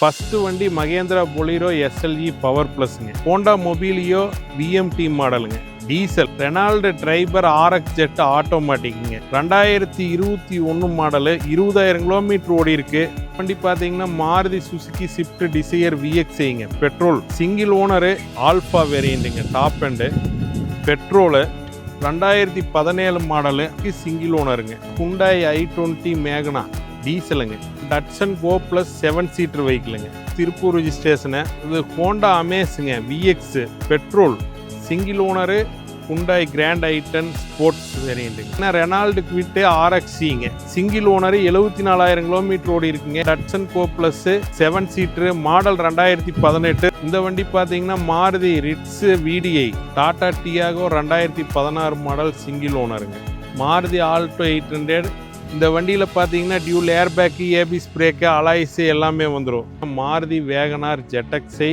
First வண்டி Mahindra Bolero SLE power ப்ளஸ்ங்க. Honda Mobilio VMT மாடலுங்க. Diesel. Renault Triber RX Z ஆட்டோமேட்டிக்குங்க. 2021 மாடலு, 20,000 கிலோமீட்டர் ஓடி இருக்கு. வண்டி பார்த்தீங்கன்னா மாருதி சுசுகி ஸ்விஃப்ட் டிசையர் VXIங்க. பெட்ரோல். சிங்கிள் ஓனரு, ஆல்ஃபா வேரியண்ட்டுங்க. Top end petrol. 2017 model, single ஓனருங்க. ஹுண்டாய் i20 மேக்னா டீசலுங்க. டட்சன் கோ ப்ளஸ் 7 சீட்டர் வெஹிக்கிளுங்க. திருப்பூர் ரிஜிஸ்ட்ரேஷனு. இது ஹோண்டா அமேஸுங்க VX petrol, single owner. Hyundai grand i10 sports வேரியண்ட்டுங்க. ரெனால்டு குவிட்டு RXங்க. Single owner, 74,000 kilometre ஓடி இருக்குங்க. Datsun Go plus 7 seater, model 2018. இந்த வண்டி பார்த்தீங்கன்னா Maruti Ritz VDI, Tata Tiago 2016 model single ஓனருங்க. மாருதி ஆல்டோ 800. இந்த வண்டியில் பார்த்தீங்கன்னா dual airbag, ABS brake, alloys எல்லாமே வந்துடும். மாருதி வேகனார் ZXi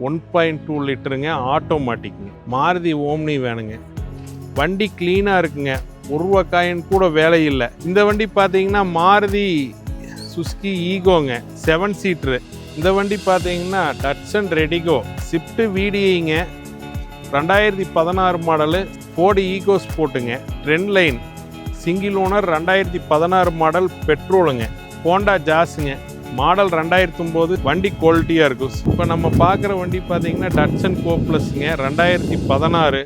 1.2 லிட்டருங்க, ஆட்டோமேட்டிக்குங்க. மாருதி ஓம்னி வேணுங்க. வண்டி க்ளீனாக இருக்குங்க, ஒரு ரூபா காயின் கூட வேலை இல்லை. இந்த வண்டி பார்த்தீங்கன்னா மாருதி சுசுகி ஈகோங்க, 7 சீட்ரு. இந்த வண்டி பார்த்தீங்கன்னா டட்சன் ரெடிகோ ஸ்விஃப்ட் VDIங்க, 2016 மாடலு. ஃபோர்டு ஈகோ ஸ்போர்ட்டுங்க. Trend line single owner, 2016 model பெட்ரோலுங்க. ஹோண்டா ஜாஸுங்க, மாடல் 2009. வண்டி குவாலிட்டியாக இருக்கும். இப்போ நம்ம பார்க்குற வண்டி பார்த்தீங்கன்னா டட்சன் கோ ப்ளஸ்ங்க, 2016.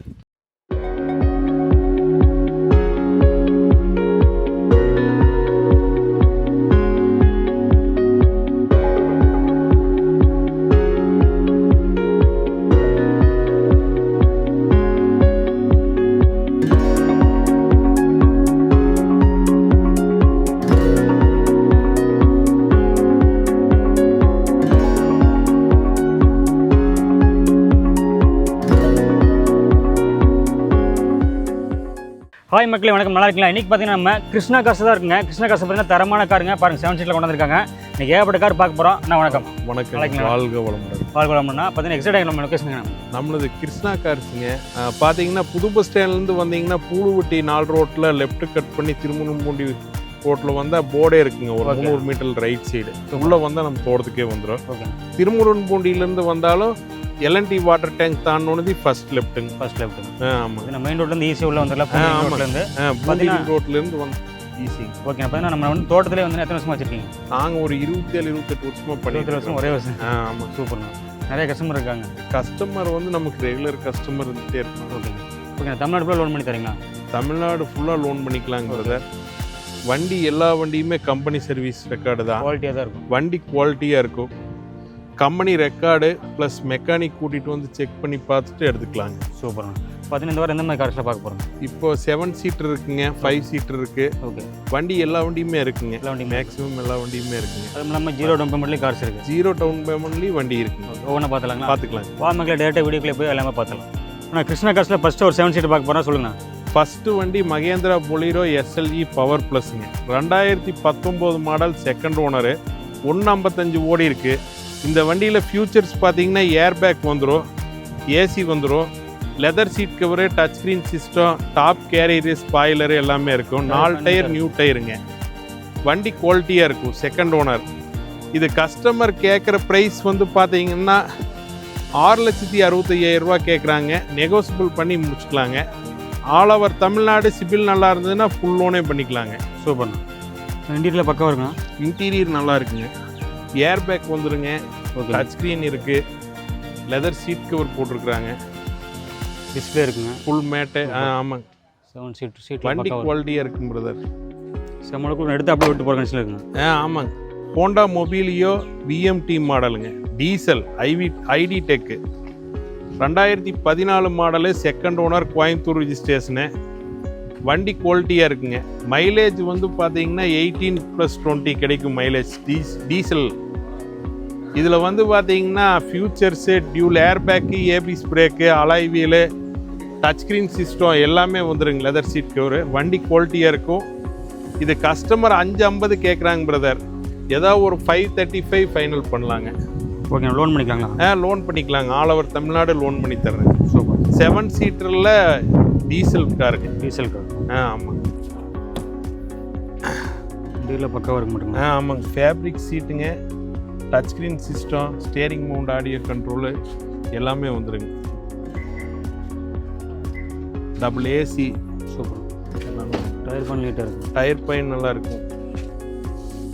ஹாய் மக்களே, வணக்கம். நல்லா இருக்கலாம். இன்றைக்கி பார்த்தீங்கன்னா நம்ம கிருஷ்ணா காசு தான் இருக்குங்க. கிருஷ்ணா காசு பார்த்தீங்கன்னா தரமான காருங்க. பாருங்கள், 7 சீட்டில் கொண்டு வந்திருக்காங்க. இன்றைக்கி ஏகப்பட்ட கார் பார்க்க போகிறோம். அண்ணா வணக்கம். வணக்கம். வாழ்க வளமுடன். வாழ்க வளமுடனா பார்த்தீங்கன்னா எக்ஸைட் நம்ம லொக்கேஷனுங்க. நம்மளது கிருஷ்ணா கார்ஸுங்க. பார்த்தீங்கன்னா புது பஸ் ஸ்டாண்ட்லேருந்து வந்தீங்கன்னா பூலுவட்டி 4 ரோட்டில் லெஃப்ட் கட் பண்ணி திருமணம்பூண்டி ரோட்டில் வந்தால் போர்டே இருக்குங்க. ஒரு 300 மீட்டர் ரைட் சைடு உள்ளே வந்தால் நம்ம தோட்டத்துக்கே வந்துடும். ஓகே. திருமுருகன்பூண்டியிலேருந்து வந்தாலும் LNT வாட்டர் டேங்க் தாண்டோனது ஃபர்ஸ்ட் லெஃப்ட்டுங்க. ஆமாம். நம்ம மெயின் ரோட்லேருந்து ஈஸியாக உள்ள வந்துடலாம். ரோட்லேருந்து வந்து ஈஸி. ஓகே. பார்த்தீங்கன்னா நம்ம வந்து தோட்டத்திலே வந்து எத்தனை வருஷமாக வச்சுருக்கீங்க? நாங்கள் ஒரு 27-28 வருஷமாக பண்ணி. 20 வருஷம் ஒரே வருஷம். ஆமாம். சூப்பர்ண்ணா. நிறைய கஸ்டமர் இருக்காங்க. கஸ்டமர் வந்து நமக்கு ரெகுலர் கஸ்டமர் இருந்துகிட்டே இருக்கும். ஓகே. ஓகே. தமிழ்நாடு ஃபுல்லாக லோன் பண்ணி தரீங்களா? தமிழ்நாடு ஃபுல்லாக லோன் பண்ணிக்கலாங்க சார். வண்டி எல்லா வண்டியுமே கம்பெனி சர்வீஸ் ரெக்கார்டு தான். குவாலிட்டியாக தான் இருக்கும். வண்டி குவாலிட்டியாக இருக்கும். கம்பெனி ரெக்கார்டு ப்ளஸ் மெக்கானிக் கூட்டிகிட்டு வந்து செக் பண்ணி பார்த்துட்டு எடுத்துக்கலாங்க. சூப்பர்ண்ணா. பார்த்தீங்கன்னா இந்த வாரம் எந்த மாதிரி கார்ஸில் பார்க்க போகிறோம்? இப்போ 7 சீட்டர் இருக்குங்க, 5 சீட்டர் இருக்குது. ஓகே. வண்டி எல்லா வண்டியுமே இருக்குங்க. எல்லா வண்டியும் மேக்ஸிமம் எல்லா வண்டியுமே இருக்குங்க. அது இல்லாமல் 0 டவுன் பேமெண்ட்லேயும் கார்ஸ் இருக்குது. 0 டவுன் பேமெண்ட்லேயும் வண்டி இருக்குங்க. ஒவ்வொன்றா பார்த்துலாங்களா? பார்த்துக்கலாம். வாமக்கில் டேரெக்டாக வீடியோக்குள்ளே போய் எல்லாமே பார்த்துலாம். ஆனால் கிருஷ்ணா கார்ஸில் ஃபஸ்ட்டு ஒரு 7 சீட்டர் பார்க்க போகிறோம். சொல்லுங்கள். ஃபஸ்ட்டு வண்டி மகேந்திரா பொலீரோ SLE பவர் ப்ளஸ்ங்க, 2019 மாடல், செகண்ட் ஓனரு, 155 ஓடி இருக்குது. இந்த வண்டியில் ஃபியூச்சர்ஸ் பார்த்தீங்கன்னா ஏர் பேக் வந்துடும், AC வந்துடும், leather seat cover, touch screen system, top carrier, spoiler எல்லாமே இருக்கும். 4 டயர் நியூ டயருங்க. வண்டி குவாலிட்டியாக இருக்கும். Second owner. இது கஸ்டமர் கேட்குற ப்ரைஸ் வந்து பார்த்தீங்கன்னா 6,65,000 ரூபா கேட்குறாங்க. நெகோசியபிள் பண்ணி முடிச்சுக்கலாங்க. All over Tamil Nadu. சிபில் நல்லா இருந்ததுன்னா ஃபுல் லோனே பண்ணிக்கலாங்க. சூப்பர்ண்ணா. இன்டீரியரில் பக்கம் இருக்குண்ணா. இன்டீரியர் நல்லா இருக்குங்க. ஏர் பேக் வந்துடுங்க. டச் ஸ்க்ரீன் இருக்குது. லெதர் சீட் கவர் போட்டிருக்குறாங்க. டிஸ்பிளே இருக்குங்க. Full mat. ஆமாங்க. 7 சீட். வண்டி குவாலிட்டியாக இருக்குங்க பிரதர். செம்மளுக்கு எடுத்து அப்படியே விட்டு போகிற கண்டிஷனில் இருக்குங்க. ஆமாங்க. ஹோண்டா மொபீலியோ VMT மாடலுங்க. Diesel ID tech, 2014 model, second owner, Coimbatore registration. வண்டி குவாலிட்டியாக இருக்குங்க. மைலேஜ் வந்து பார்த்தீங்கன்னா 18+20 கிடைக்கும் மைலேஜ். டீசல். இதில் வந்து பார்த்தீங்கன்னா features, dual airbag, ABS brake, alloy wheel, touch screen system எல்லாமே வந்துடுங்க. Leather seat cover. வண்டி குவாலிட்டியாக இருக்கும். இது கஸ்டமர் 550 கேட்குறாங்க பிரதர். ஏதாவது ஒரு 535 ஃபைனல் பண்ணலாங்க. ஓகே. லோன் பண்ணிக்கலாங்களா? லோன் பண்ணிக்கலாங்க. ஆல் ஓவர் தமிழ்நாடு லோன் பண்ணி தர்றேன். சூப்பர். 7 சீட்டரில் டீசல் காருங்க. Diesel car. ஆமாங்க. இதில் பக்கம் இருக்க மாட்டேங்க. ஆமாங்க. ஃபேப்ரிக் சீட்டுங்க. Touch screen system, steering mount audio control எல்லாமே வந்துருங்க. Double AC, super. Tyre point நீட்டாக இருக்கும். டயர் பாயிண்ட் நல்லா இருக்கும்.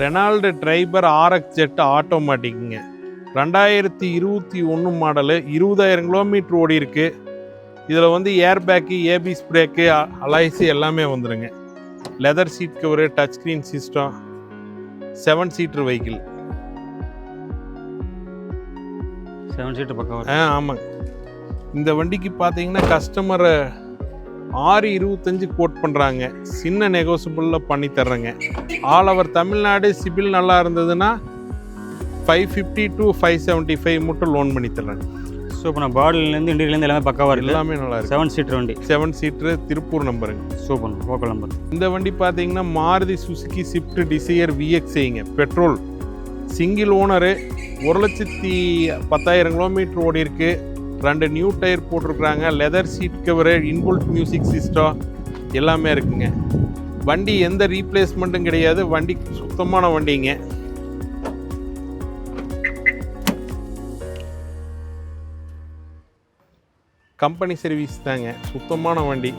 ரெனால்டு ட்ரைபர் ஆர்எக்ஸ் ஜெட் ஆட்டோமேட்டிக்குங்க. 2021 மாடலு, 20,000 கிலோமீட்டர் ஓடி இருக்கு. இதில் வந்து air bag, ABS brake, alloys எல்லாமே வந்துடுங்க. Leather seat cover, touch screen system, 7 seater vehicle. 7 seater பக்கம். ஆமாங்க. இந்த வண்டிக்கு பார்த்தீங்கன்னா கஸ்டமர் 625 கோட் பண்ணுறாங்க. சின்ன நெகோசியபிளில் பண்ணி தர்றேங்க. ஆல் ஓவர் தமிழ்நாடு சிபில் நல்லா இருந்ததுன்னா 550 to 575 மட்டும் லோன் பண்ணி தர்றேங்க. ஸோ இப்போ நான் பாடிலேருந்து இன்டீரியர்லேருந்து எல்லாமே பக்காவாக இருக்குது. எல்லாமே நல்லா இருக்குது. 7 சீட்டர் வண்டி. 7 சீட்டரு, திருப்பூர் நம்பருங்க. Super, local number. இந்த வண்டி பார்த்தீங்கன்னா மாருதி சுசுகி ஸ்விஃப்ட் டிசையர் VXIங்க. பெட்ரோல், சிங்கிள் ஓனரு, 1,10,000 கிலோமீட்டர் ஓடி இருக்கு. 2 நியூ டயர் போட்டிருக்கிறாங்க. Leather seat cover, inbuilt music system எல்லாமே இருக்குங்க. வண்டி எந்த ரீப்ளேஸ்மெண்ட்டும் கிடையாது. வண்டி சுத்தமான வண்டிங்க. கம்பெனி சர்வீஸ் தாங்க. சுத்தமான வண்டி,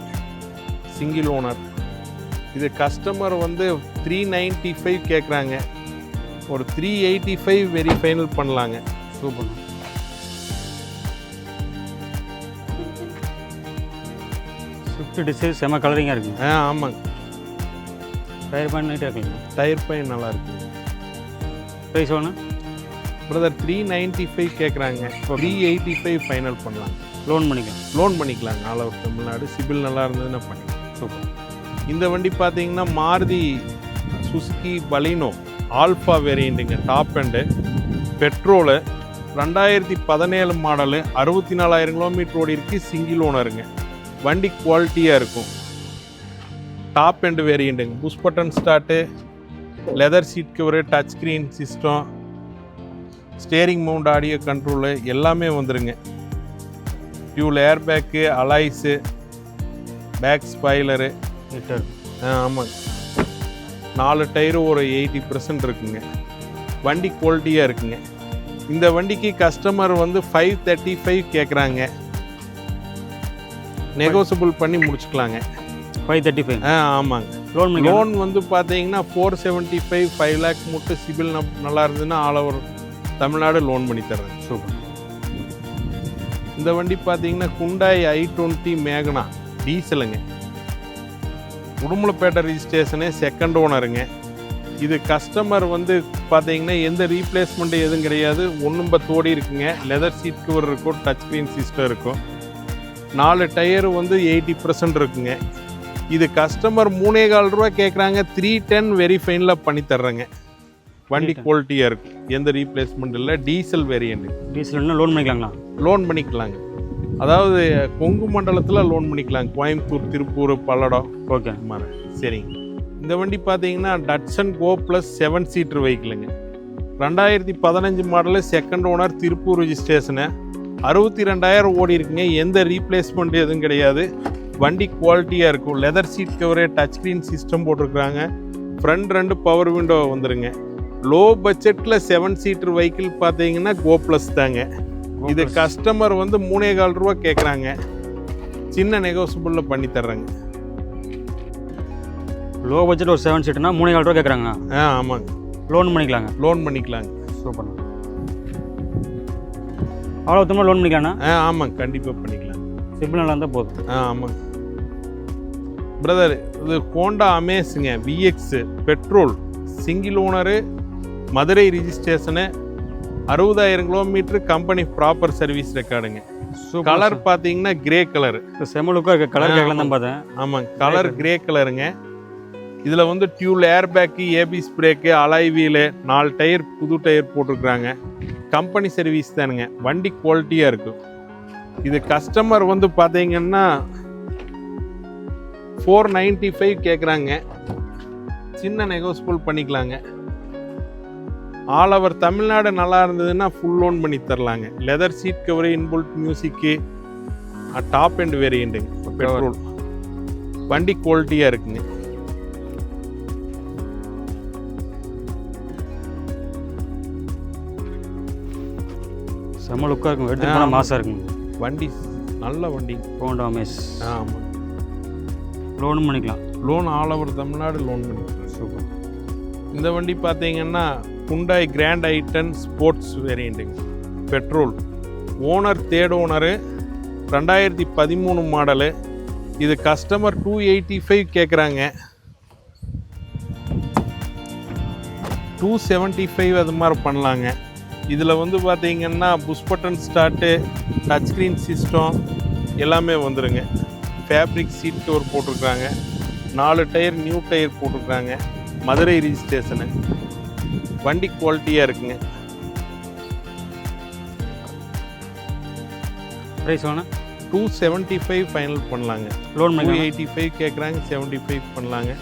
சிங்கிள் ஓனர். இது கஸ்டமர் வந்து 395 கேட்குறாங்க. ஒரு 385 வெரி ஃபைனல் பண்ணலாங்க. சூப்பர். ஸ்விஃப்ட் டிசைர் செம கலரிங்காக இருக்குங்க. ஆமாங்க. டயர் பாயிண்ட் நீட்டாக இருக்குங்க. டயர் பாயிண்ட் நல்லா இருக்குங்க. ப்ரைஸ் ஒன்று பிரதர் 395 கேட்குறாங்க. 385 ஃபைனல் பண்ணலாம். லோன் பண்ணிக்கலாம். லோன் பண்ணிக்கலாங்க. ஆல் ஓவர் தமிழ்நாடு சிபில் நல்லா இருந்ததுன்னா பண்ணிக்கலாம். சூப்பர். இந்த வண்டி பார்த்தீங்கன்னா மாருதி சுசுகி பலினோ ஆல்ஃபா வேரியண்ட்டுங்க. Top end petrol, 2017 model, 64,000 kilometre ஓடி இருக்கு. சிங்கிள் ஓனருங்க. வண்டி குவாலிட்டியாக இருக்கும். டாப் அண்டு வேரியண்ட்டுங்க. Push button start, leather seat cover, touch screen system, steering mount audio control எல்லாமே வந்துடுங்க. Dual air bag, alloys, back spoiler நீட்டாக இருக்கும். ஆமாங்க. 4 டயரு ஒரு 80% இருக்குங்க. வண்டி குவாலிட்டியாக இருக்குங்க. இந்த வண்டிக்கு கஸ்டமர் வந்து 535 கேட்குறாங்க. நெகோசியபிள் பண்ணி முடிச்சுக்கலாங்க. 535. ஆமாங்க. லோன் லோன் வந்து பார்த்தீங்கன்னா 475, 5 லேக் மட்டும் சிபில் நல்லா இருந்ததுன்னா ஆல் ஓவர் தமிழ்நாடு லோன் பண்ணி தர்றேன். சூப்பர். இந்த வண்டி பார்த்தீங்கன்னா ஹுண்டாய் i20 மேகனா டீசலுங்க. உடுமலைப்பேட்டை ரிஜிஸ்ட்ரேஷனு, செகண்ட் ஓனருங்க. இது கஸ்டமர் வந்து பார்த்தீங்கன்னா எந்த ரீப்ளேஸ்மெண்ட்டு எதுவும் கிடையாது. 1 இருக்குங்க. லெதர் சீட் கவர் இருக்கும், டச் ஸ்க்ரீன் சிஸ்டம் இருக்கும். 4 டயரு வந்து 80% இருக்குங்க. இது கஸ்டமர் 3,400 ரூபா கேட்குறாங்க. 310 வெரி ஃபைனில் பண்ணி தர்றேங்க. வண்டி குவாலிட்டியாக இருக்கும். எந்த ரீப்ளேஸ்மெண்ட் இல்லை. Diesel variant. டீசல்னா லோன் பண்ணிக்கலாங்களா? லோன் பண்ணிக்கலாங்க. அதாவது கொங்கு மண்டலத்தில் லோன் பண்ணிக்கலாங்க. கோயம்புத்தூர், திருப்பூர், பல்லடம். ஓகே மாதிரி. சரிங்க. இந்த வண்டி பார்த்தீங்கன்னா டட்சன் கோ ப்ளஸ் 7 சீட்டர் வெஹிக்கிளுங்க. 2015 model, second owner, Tiruppur registration, 62,000 ஓடி இருக்குங்க. எந்த ரீப்ளேஸ்மெண்ட் எதுவும் கிடையாது. வண்டி குவாலிட்டியாக இருக்கும். Leather seat cover, touch screen system போட்டிருக்கிறாங்க. ஃப்ரண்ட் 2 பவர் விண்டோ வந்துருங்க. லோ பட்ஜெட்டில் 7 சீட்டர் வெஹிக்கிள் பார்த்தீங்கன்னா கோ ப்ளஸ் தாங்க. இது கஸ்டமர் வந்து 3,400 ரூபா கேட்குறாங்க. சின்ன நெகோசியபிளில் பண்ணி தர்றேங்க. லோ பட்ஜெட் ஒரு 7 சீட்டுனா 3,400 ரூபா கேட்குறாங்க. ஆமாங்க. லோன் பண்ணிக்கலாங்க. லோன் பண்ணிக்கலாங்க. சூப்பர். அவ்வளோ தூரம் லோன் பண்ணிக்கலாண்ணா? ஆமாங்க. கண்டிப்பாக பண்ணிக்கலாம். சிபில் நல்லா இருந்தால் போதும். ஆமாங்க. பிரதர் இது ஹோண்டா அமேஸுங்க. VX petrol, single owner, Madurai registration, 60,000 kilometre, company proper service ரெக்கார்டுங்க. கலர் பார்த்தீங்கன்னா கிரே கலரு. செமலுக்காக இருக்க கலர் கேட்கலாம் தான் பார்த்தேன். ஆமாங்க. கலர் கிரே கலருங்க. இதில் வந்து dual air bag, ABS brake, alloy wheel, 4 tyre புது டயர் போட்டிருக்கிறாங்க. கம்பெனி சர்வீஸ் தானுங்க. வண்டி குவாலிட்டியாக இருக்கும். இது கஸ்டமர் வந்து பார்த்தீங்கன்னா 495 கேட்குறாங்க. சின்ன நெகோசியபிள் பண்ணிக்கலாங்க. ஆல் ஓவர் தமிழ்நாடு நல்லா இருந்ததுன்னா ஃபுல் லோன் பண்ணி தரலாங்க. Leather seat cover, inbuilt music, top end வேரியண்ட்டுங்க. பெட்ரோல். வண்டி குவாலிட்டியாக இருக்குங்க. செம்ம லுக்காக இருக்கும், எடுத்துகிட்டு போனால் மாசாக இருக்குங்க. வண்டி நல்ல வண்டி. Honda Amaze. ஆமாம், லோனும் பண்ணிக்கலாம். Loan all over Tamil Nadu loan பண்ணிக்கலாம். சூப்பர். இந்த வண்டி பார்த்தீங்கன்னா Hyundai கிராண்ட் ஐட்டன் ஸ்போர்ட்ஸ் வேரியண்ட்டுங்க, petrol. Owner third owner, 2013 model. இது கஸ்டமர் 285 கேட்குறாங்க, 275 அது மாதிரி பண்ணலாங்க. இதில் வந்து பார்த்தீங்கன்னா push button start, touch screen system எல்லாமே வந்துடுங்க. ஃபேப்ரிக் சீட் கவர் போட்டிருக்காங்க, 4 டயர் நியூ டயர் போட்டிருக்காங்க, மதுரை ரிஜிஸ்ட்ரேஷனு. வண்டி குவாலிட்டியாக இருக்குங்க. ப்ரைஸ் வேணா 275 ஃபைனல் பண்ணலாங்க. லோன் பண்ணி 285 கேட்குறாங்க, 75 பண்ணலாங்க.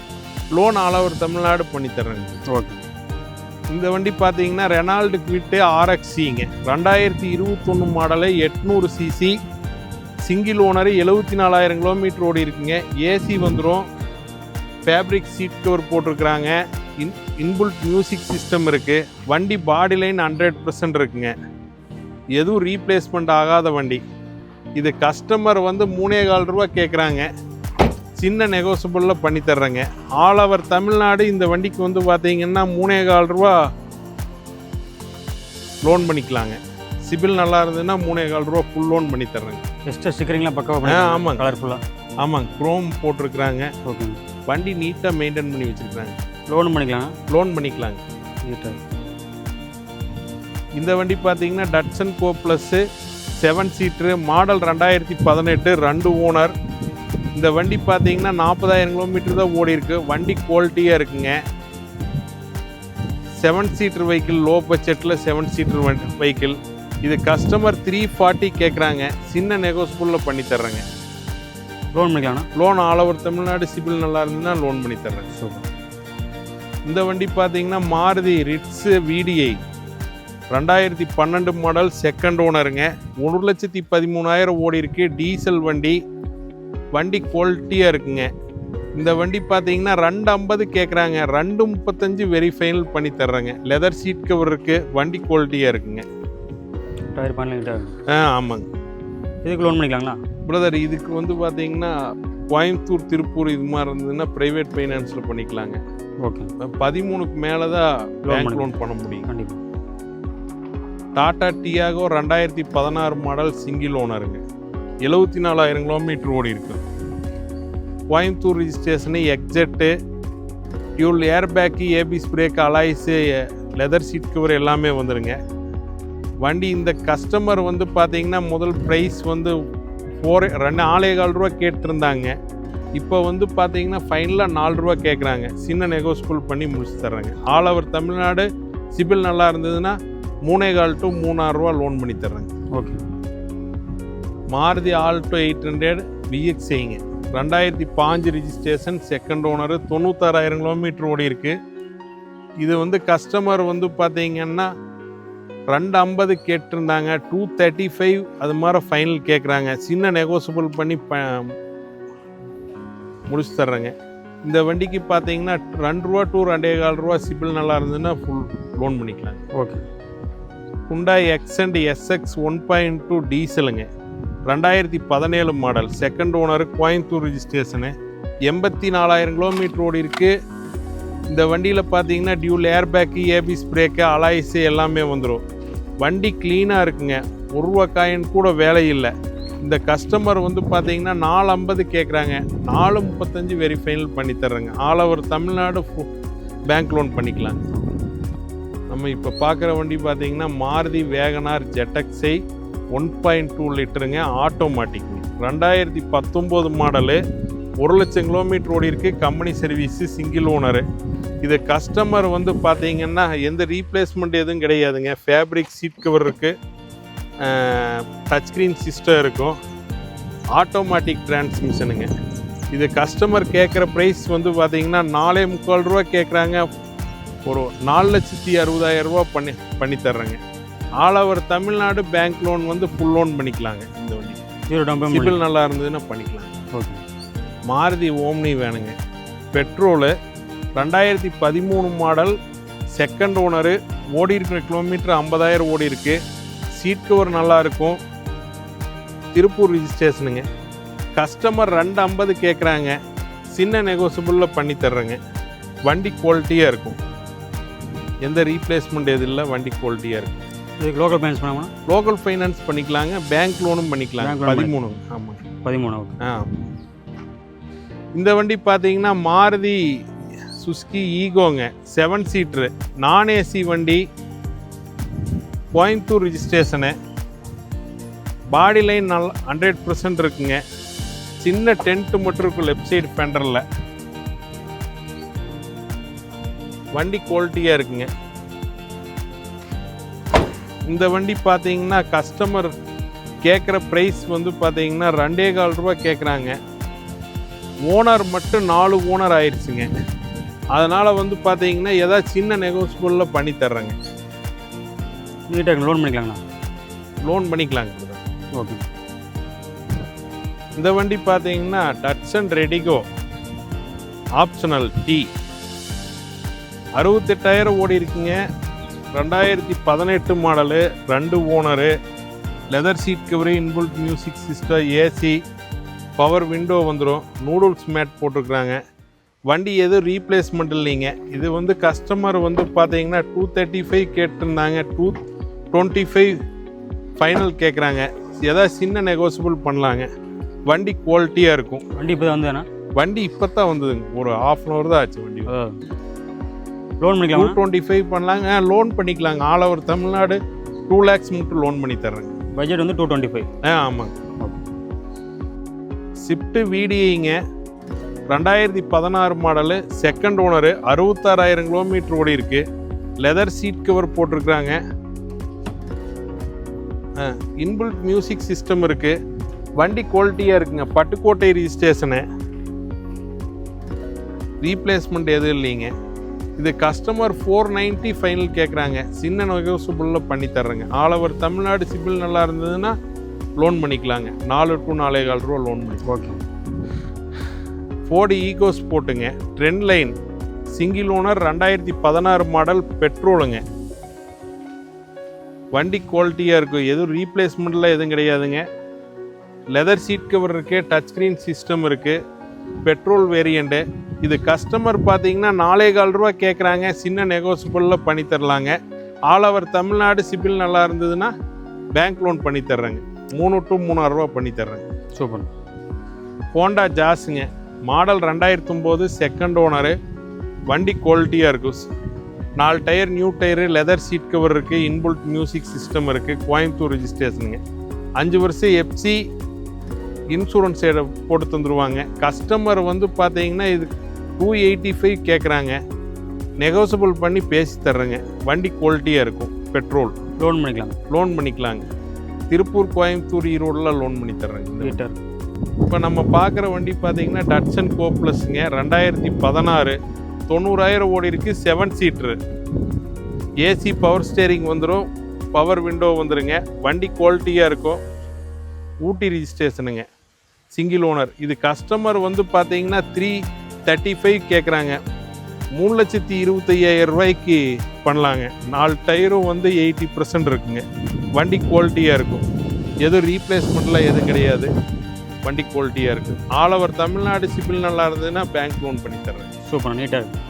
லோன் ஆல் ஓவர் தமிழ்நாடு பண்ணித்தர்றேங்க. ஓகே. இந்த வண்டி பார்த்தீங்கன்னா ரெனால்டு குவிட்டு RXCங்க, 2021 model, 800 CC, single owner, 74,000 kilometre ஓடி இருக்குங்க. ஏசி வந்துடும், ஃபேப்ரிக் சீட் கவர் போட்டிருக்கிறாங்க, இன்புல்ட் மியூசிக் சிஸ்டம் இருக்குது. வண்டி பாடி லைன் 100% இருக்குங்க, எதுவும் ரீப்ளேஸ்மெண்ட் ஆகாத வண்டி. இது கஸ்டமர் வந்து 3,4 ரூபா கேட்குறாங்க, சின்ன நெகோசியபிளில் பண்ணி தர்றேங்க. ஆல் ஓவர் தமிழ்நாடு இந்த வண்டிக்கு வந்து பார்த்தீங்கன்னா 3,4 ரூபா லோன் பண்ணிக்கலாங்க. சிபில் நல்லா இருந்ததுன்னா 3,4 ரூபா ஃபுல் லோன் பண்ணி தர்றேங்க. எக்ஸ்ட்ரா ஸ்டிக்கரிங்லாம் பக்காவாக. ஆமாங்க, கலர்ஃபுல்லாக. ஆமாங்க, குரோம் போட்டிருக்கிறாங்க. ஓகேங்க. வண்டி நீட்டாக மெயின்டைன் பண்ணி வச்சுருக்காங்க. லோன் பண்ணிக்கலாம். லோன் பண்ணிக்கலாங்க. நீட்டாக. இந்த வண்டி பார்த்தீங்கன்னா Datsun Go Plus, 7 seater, model 2018, 2 owner. இந்த வண்டி பார்த்தீங்கன்னா 40,000 கிலோமீட்டர் தான் ஓடி இருக்கு. வண்டி குவாலிட்டியாக இருக்குங்க. 7 சீட்டர் வெஹிக்கிள், லோ பட்ஜெட்டில் 7 சீட்டர் வெஹிக்கிள். இது கஸ்டமர் 340 கேட்குறாங்க, சின்ன நெகோசியபிளில் பண்ணி தர்றேங்க. லோன் பண்ணிக்கலாம். Loan all over Tamil Nadu CIBIL நல்லா இருந்ததுன்னா லோன் பண்ணி தர்றேன். சூப்பர். இந்த வண்டி பார்த்தீங்கன்னா Maruti Ritz VDI, 2012 model, second ஓனருங்க, 1,13,000 ஓடி இருக்கு. டீசல் வண்டி, வண்டி குவாலிட்டியாக இருக்குங்க. இந்த வண்டி பார்த்தீங்கன்னா 250 கேட்குறாங்க, 235 வெரி ஃபைனல் பண்ணி தர்றேங்க. லெதர் சீட் கவர் இருக்குது, வண்டி குவாலிட்டியாக இருக்குங்க. டயர் பண்ணல. ஆமாங்க. இதுக்கு லோன் பண்ணிக்கலாங்களா பிரதர்? இதுக்கு வந்து பார்த்தீங்கன்னா கோயம்புத்தூர், திருப்பூர் இது மாதிரி இருந்ததுன்னா ப்ரைவேட் ஃபைனான்ஸில் பண்ணிக்கலாங்க. ஓகே. 13க்கு மேலே தான் பேங்க் லோன் பண்ண முடியும். கண்டிப்பாக. டாடா டியாகோ 2016 மாடல், சிங்கிள் ஓனருங்க, 74,000 கிலோமீட்டர் ஓடி இருக்கு. Coimbatore registration, etcetera, dual air bag, ABS brake, alloys, leather seat cover எல்லாமே வந்துடுங்க. வண்டி இந்த கஸ்டமர் வந்து பார்த்தீங்கன்னா முதல் ப்ரைஸ் வந்து 4,4 ரூபா கேட்டிருந்தாங்க. இப்போ வந்து பார்த்தீங்கன்னா ஃபைனலாக 4 ரூபா கேட்குறாங்க, சின்ன நெகோசியபிள் பண்ணி முடிச்சு தர்றாங்க. ஆல் ஓவர் தமிழ்நாடு சிபில் நல்லா இருந்ததுன்னா 3,4 to 3,6 ரூபா லோன் பண்ணி தர்றாங்க. Okay. Maruti Alto 800 VXIங்க, 2005 registration, second owner, 96,000 kilometre ஓடி இருக்கு. இது வந்து கஸ்டமர் வந்து பார்த்தீங்கன்னா 250 கேட்டிருந்தாங்க, 235 அது மாதிரி ஃபைனல் கேட்குறாங்க, சின்ன நெகோசியபிள் பண்ணி முடிச்சு தர்றேங்க. இந்த வண்டிக்கு பார்த்தீங்கன்னா 2 ரூபா to 2,4 ரூபா சிபில் நல்லா இருந்ததுன்னா ஃபுல் லோன் பண்ணிக்கலாம். ஓகே. Hyundai Accent SX 1.2 டீசலுங்க, 2017 model, second owner, Coimbatore registration, 84,000 kilometre ஓடி இருக்குது. இந்த வண்டியில் பார்த்தீங்கன்னா dual air bag, ABS brake, alloys எல்லாமே வந்துடும். வண்டி க்ளீனாக இருக்குங்க, 1 ரூபா காயின் கூட வேலை இல்லை. இந்த கஸ்டமர் வந்து பார்த்தீங்கன்னா 450 கேட்குறாங்க, 435 வெரி ஃபைனல் பண்ணி தர்றேங்க. All over Tamil Nadu bank loan பண்ணிக்கலாங்க. நம்ம இப்போ பார்க்குற வண்டி பார்த்தீங்கன்னா மாருதி வேகனார் ZXi 1.2 லிட்டருங்க, ஆட்டோமேட்டிக்ங்க, 2019 மாடலு, 1,00,000 கிலோமீட்டர் ஓடி இருக்குது. Company service, single owner. இது கஸ்டமர் வந்து பார்த்தீங்கன்னா எந்த ரீப்ளேஸ்மெண்ட் எதுவும் கிடையாதுங்க. ஃபேப்ரிக் சீட் கவர் இருக்குது, டச் ஸ்க்ரீன் சிஸ்டம் இருக்கும், ஆட்டோமேட்டிக் டிரான்ஸ்மிஷனுங்க. இது கஸ்டமர் கேட்குற ப்ரைஸ் வந்து பார்த்தீங்கன்னா 4,45 ரூபா கேட்குறாங்க, ஒரு 4,60,000 ரூபா பண்ணி தர்றேங்க. All over Tamil Nadu bank loan வந்து ஃபுல் லோன் பண்ணிக்கலாங்க. இந்த வண்டி சிபில் நல்லா இருந்ததுன்னா பண்ணிக்கலாம். ஓகே. மாருதி ஓம்னி வேணுங்க, பெட்ரோலு, 2013 மாடல், செகண்ட் ஓனரு, ஓடி இருக்கிற கிலோமீட்டர் 50,000 ஓடி இருக்குது. சீட் கவர் நல்லாயிருக்கும். திருப்பூர் ரிஜிஸ்ட்ரேஷனுங்க. கஸ்டமர் 250 கேட்குறாங்க. சின்ன நெகோசியபிளில் பண்ணி தர்றேங்க. வண்டி குவாலிட்டியாக இருக்கும். எந்த ரீப்ளேஸ்மெண்ட் எது இல்லை, வண்டி குவாலிட்டியாக இருக்கும். இதுக்கு லோக்கல் ஃபைனான்ஸ் பண்ணாமல் லோக்கல் ஃபைனான்ஸ் பண்ணிக்கலாங்க, பேங்க் லோனும் பண்ணிக்கலாங்க. 13. ஆமாம் 13. இந்த வண்டி பார்த்தீங்கன்னா மாருதி சுசுகி ஈகோங்க, 7 சீட்ரு, நான் ஏசி வண்டி, கோயம்புத்தூர் ரிஜிஸ்ட்ரேஷனு. பாடி லைன் நல்லா 100% இருக்குங்க. சின்ன டென்ட்டு மட்டும் இருக்கும் லெஃப்ட் சைடு ஃபெண்டரில். வண்டி குவாலிட்டியாக இருக்குங்க. இந்த வண்டி பார்த்தீங்கன்னா கஸ்டமர் கேட்குற ப்ரைஸ் வந்து பார்த்தீங்கன்னா 2.25 ரூபா கேட்குறாங்க. ஓனர் மட்டும் 4 ஓனர் ஆயிடுச்சுங்க. அதனால் வந்து பார்த்தீங்கன்னா ஏதாவது சின்ன நெகோசியபிளில் பண்ணி தர்றேங்க. நீட்டாக லோன் பண்ணிக்கலாங்களா? லோன் பண்ணிக்கலாங்க. ஓகே. இந்த வண்டி பார்த்தீங்கன்னா டட்சன் ரெடிகோ ஆப்ஷனல் டி, 68,000 ஓடி இருக்குங்க. 2018 model, 2 owner, leather seat cover, inbuilt music system, AC, power window வந்துடும், நூடுல்ஸ் மேட் போட்டிருக்குறாங்க. வண்டி எதுவும் ரீப்ளேஸ்மெண்ட் இல்லைங்க. இது வந்து கஸ்டமர் வந்து பார்த்தீங்கன்னா 235 கேட்டிருந்தாங்க, 225 ஃபைனல் கேட்குறாங்க. ஏதாவது சின்ன நெகோசியபிள் பண்ணலாங்க. வண்டி குவாலிட்டியாக இருக்கும். வண்டி இப்போ தான் வந்ததுண்ணா? வண்டி இப்போ தான் வந்ததுங்க, ஒரு 1/2 hour தான் ஆச்சு வண்டி. லோன் பண்ணிக்கலாம். 225 பண்ணலாங்க, லோன் பண்ணிக்கலாங்க. ஆல் ஓவர் தமிழ்நாடு 2 lakhs மட்டும் லோன் பண்ணி தர்றேங்க. பட்ஜெட் வந்து 225. ஆமாங்க. ஸ்விஃப்ட் விடிஐங்க, 2016 மாடலு, செகண்ட் ஓனரு, 66,000 கிலோமீட்டர் ஓடி இருக்கு. லெதர் சீட் கவர் போட்டிருக்கிறாங்க. இன்பில்ட் மியூசிக் சிஸ்டம் இருக்கு. வண்டி குவாலிட்டியாக இருக்குங்க. பட்டுக்கோட்டை ரிஜிஸ்ட்ரேஷனு. ரீப்ளேஸ்மெண்ட் எதுவும் இல்லைங்க. இது கஸ்டமர் 490 ஃபைனல் கேட்குறாங்க. சின்ன நெகோசியபிளில் பண்ணி தர்றேங்க. ஆல் ஓவர் தமிழ்நாடு சிபில் நல்லா இருந்ததுன்னா லோன் பண்ணிக்கலாங்க. 4 to 4.25 ரூபா லோன் பண்ணி. ஓகே. ஃபோர்டு ஈகோஸ் போட்டுங்க, trend line, single owner, 2016 model, பெட்ரோலுங்க. வண்டி குவாலிட்டியாக இருக்கும். எதுவும் ரீப்ளேஸ்மெண்ட்டில் எதுவும் கிடையாதுங்க. லெதர் சீட் கவர் இருக்குது, டச் ஸ்க்ரீன் சிஸ்டம் இருக்குது, பெட்ரோல் வேரியண்ட்டு. இது கஸ்டமர் பார்த்தீங்கன்னா 4.25 ரூபா கேட்குறாங்க. சின்ன நெகோசியபிளில் பண்ணி தரலாங்க. ஆல் ஓவர் தமிழ்நாடு சிபில் நல்லா இருந்ததுன்னா பேங்க் லோன் பண்ணி தர்றேங்க. 3 to 3.5 ரூபா பண்ணி தர்றேங்க. சூப்பர். ஹோண்டா ஜாஸுங்க, மாடல் 2009, செகண்ட் ஓனரு. வண்டி குவாலிட்டியாக இருக்கும். 4 tyre new tyre, leather seat cover இருக்குது, இன்பில்ட் மியூசிக் சிஸ்டம் இருக்குது, கோயம்புத்தூர் ரிஜிஸ்ட்ரேஷனுங்க. 5 வருஷம் எஃப்சி இன்சூரன்ஸ் போட்டு தந்துடுவாங்க. கஸ்டமர் வந்து பார்த்தீங்கன்னா இது 285 கேட்குறாங்க. நெகோசியபிள் பண்ணி பேசி தர்றேங்க. வண்டி குவாலிட்டியாக இருக்கும். பெட்ரோல் லோன் பண்ணிக்கலாம். லோன் பண்ணிக்கலாங்க. திருப்பூர், கோயம்புத்தூர், ஈரோடில் லோன் பண்ணி தர்றேங்க. லிட்டர். இப்போ நம்ம பார்க்குற வண்டி பார்த்தீங்கன்னா டட்சன் கோ ப்ளஸ்ங்க, 2016, 90,000 ஓடி இருக்குது, 7 சீட்ரு, ஏசி, பவர் ஸ்டேரிங் வந்துடும், பவர் விண்டோ வந்துடுங்க. வண்டி குவாலிட்டியாக இருக்கும். ஊட்டி ரிஜிஸ்ட்ரேஷனுங்க, சிங்கிள் ஓனர். இது கஸ்டமர் வந்து பார்த்தீங்கன்னா 335 கேட்குறாங்க. 3,25,000 ரூபாய்க்கு பண்ணலாங்க. 4 டயரும் வந்து 80% இருக்குங்க. வண்டி குவாலிட்டியாக இருக்கும். எதுவும் ரீப்ளேஸ்மெண்ட்டில் எதுவும் கிடையாது. வண்டி குவாலிட்டியாக இருக்குது. ஆல் ஓவர் தமிழ்நாடு சிபில் நல்லா இருந்ததுன்னா பேங்க் லோன் பண்ணி தர்றேன். சூப்பர், நீட்டாக இருக்குது.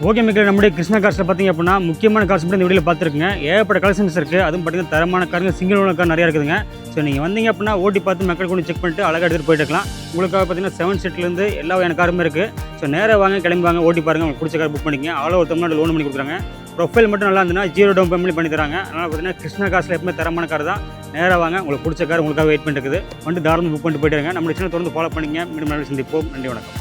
ஓகே மக்கள், நம்முடைய கிருஷ்ணா கார்ஸில் பார்த்தீங்க அப்படின்னா முக்கியமான கார்ஸ் மட்டும் இந்த வீடியோவில் பார்த்துருக்குங்க. ஏகப்பட்ட கலெக்ஷன்ஸ் இருக்குது. அதுவும் பார்த்தீங்கன்னா தரமான காருங்க, சிங்கிள் ஓனர் கார் நிறையா இருக்குதுங்க. ஸோ நீங்கள் வந்தீங்க அப்படின்னா ஓட்டி பார்த்து மக்கள் கொண்டு செக் பண்ணிட்டு அழகாக எடுத்துகிட்டு போயிட்டு இருக்கலாம். உங்களுக்காக பார்த்தீங்கன்னா 7 சீட்லேருந்து எல்லா வகையான காருமே இருக்குது. ஸோ நேராக வாங்க, கிளம்பி வாங்க, ஓட்டி பாருங்கள். உங்களுக்கு பிடிச்ச கார் புக் பண்ணிக்கங்க. ஆல் ஓவர் தமிழ்நாடு லோன் பண்ணி கொடுக்குறாங்க. ப்ரொஃபைல் மட்டும் நல்லா இருந்ததுன்னா 0 டவுன் பேமெண்ட் பண்ணி தராங்க. அதனால் பார்த்தீங்கன்னா கிருஷ்ணா கார்ஸில் எப்பவுமே தரமான கார் தான். நேராக வாங்க, உங்களுக்கு பிடிச்ச கார் உங்களுக்காக வெயிட் பண்ணிட்டு இருக்குது. வந்து தாராளமாக புக் பண்ணிட்டு போயிட்டு இருங்க. நம்ம சேனல் தொடர்ந்து ஃபாலோ பண்ணிங்க. மீண்டும் சந்திப்போம். நன்றி, வணக்கம்.